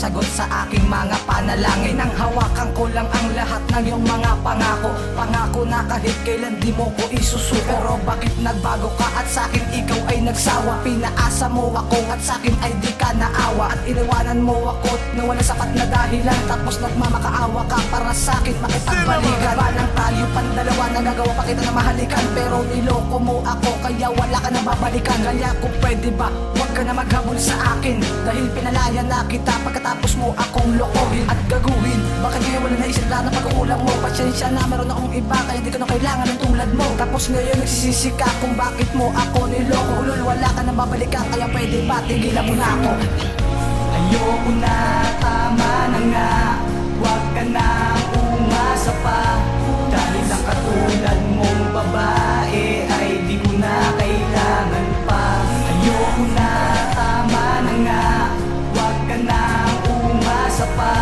sagot sa aking mga panalangin. Nang hawakan ko lang ang lahat ng iyong mga pangako. Pangako na kahit kailan di mo ko isusuko. Pero bakit nagbago ka at sa'kin ikaw ay nagsawa? Pinaasa mo ako at sa'kin ay di ka naawa. At iniwanan mo ako na wala sapat na dahilan. Tapos nagmamakaawa ka para sa'kin makipagbalikan. Balang tayo pandalawa, nagagawa pa kita na mahalikan. Pero niloko mo ako kaya wala ka na babalikan. Kaya kung pwede ba, huwag ka na maghabol sa akin. Dahil pinalaya na kita pagkatapos mo akong lokohin at gaguhin. Baka ngayon wala naisip lahat na pag-uulang mo. Pasensya na, meron akong iba kaya di ko na kailangan ng tulad mo. Tapos ngayon nagsisisi ka kung bakit mo ako niloko. Ulul, wala ka na babalikan kaya pwede ba tigilan mo na ako. Ayoko na, tama na nga. Huwag ka na umasa pa. Dahil ang katulad mong babae ay di ko na kailangan pa. Ayoko na, tama na nga. Huwag ka na umasa pa.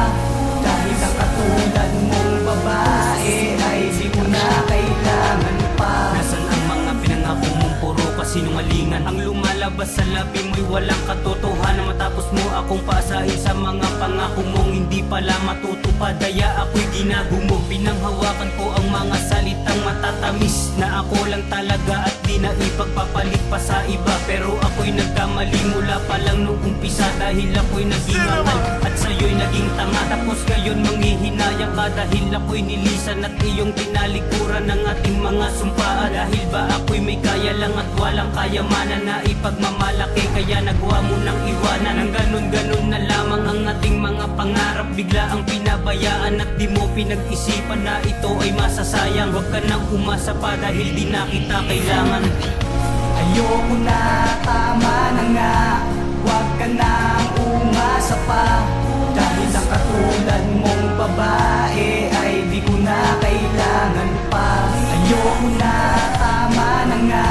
Dahil ang katulad mong babae ay di ko na kailangan pa. Nasaan ang mga pinangako mong puro kasinungalingan? Ang lumalabas sa labi mo'y walang katotohanan. Matapos mo akong paasahin sa mga pangako mong hindi pala matutupad. Kaya ako'y ginagumo. Pinanghawakan ko ang mga salitang matatamis na ako lang talaga at di na ipagpapalit pa sa iba. Pero ako'y nagkamali mula pa lang nung umpisa. Dahil ako'y naging angal at sa'yo'y naging tanga. Tapos ngayon manghihinayang ka dahil ako'y nilisan at iyong tinalikuran ng ating mga sumpaan. Dahil ba ako'y may kaya lang at walang kayamanan na ipagmamalaki. Kaya nagawa mo nang iwanan. Ang ganun-ganun na lamang ang ating mga pangarap. Bigla ang pinabayaan at di mo pinag-isipan na ito ay masasayang. Huwag ka nang umasa pa dahil di na kita kailangan. Ayoko na, tama na nga. Huwag ka nang umasa pa. Dahil ang katulad mong babae ay di ko na kailangan pa. Ayoko na, tama na nga.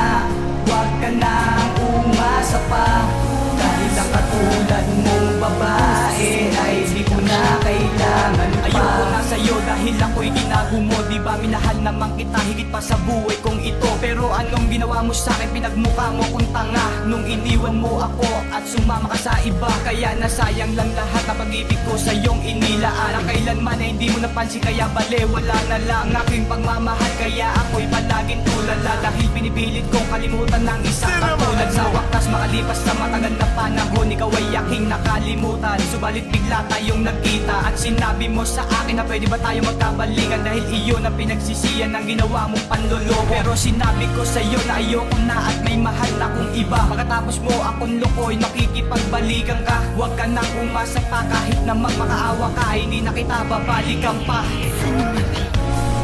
Huwag ka nang umasa pa. Dahil ang katulad mong babae ay di ko na kailangan pa. Ayoko na sa'yo dahil ako'y ginagumo. Di ba minahal naman kita higit pa sa buhay kong ito? Pero anong ginawa mo sa'kin? Pinagmukha mo kung tanga nung iniwan mo ako at sumama ka sa iba. Kaya nasayang lang lahat na pag-ibig ko sa iyong inilaan. Ang kailanman ay hindi mo napansin kaya bale wala na lang aking pagmamahal. Kaya ako'y palaging tulala dahil pinipilit kong kalimutan ng isang katulad. Sa wakas makalipas na matagal na panahon, ikaw ay aking nakalimutan. Subalit bigla tayong nagkita at sinabi mo sa akin na pwede ba tayo magkabalikan. Dahil iyon ang pinagsisiyan ng ginawa mong panloloko. Pero sinabi ko sa iyo na ayoko na at may mahal na kong iba. Pagkatapos mo akong lokoy, nakikipagbalikan ka. Huwag ka nang umasa pa kahit na magmakaawa ka. Hindi na kita babalikan pa.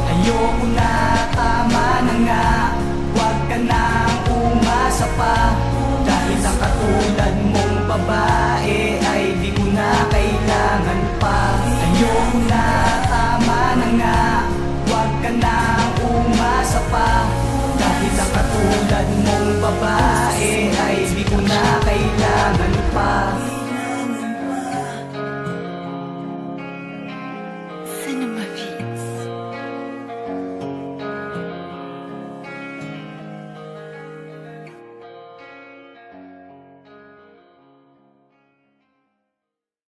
Ayoko na, tama na nga. Huwag ka nang umasa pa. Dahil ang katulad mong babae ay di ko na kailangan pa. Ayoko na, tama na nga. Huwag ka nang umasa pa. Dahil ang katulad mong